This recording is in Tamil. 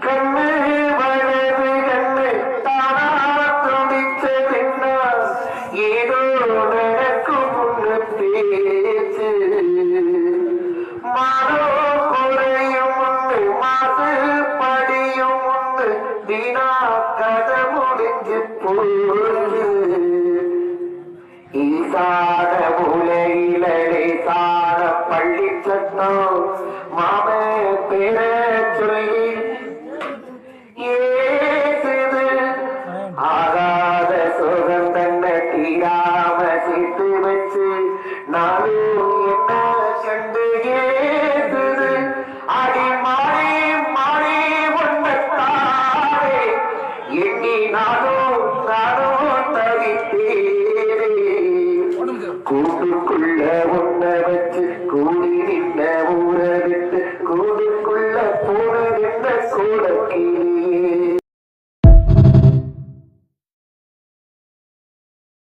கண்ணு வலது கண்ணு தானா துடிச்சதின்ன ஏதோ நடக்கும் ஒன்று பேச்சு மானோ குறையும் ஒன்று மாசு படியும் ஒன்று தினா கதை முடிஞ்சு போச்சு ஈசான உலகிலே சார பள்ளி சட்டம் மாம பேர சொல்லி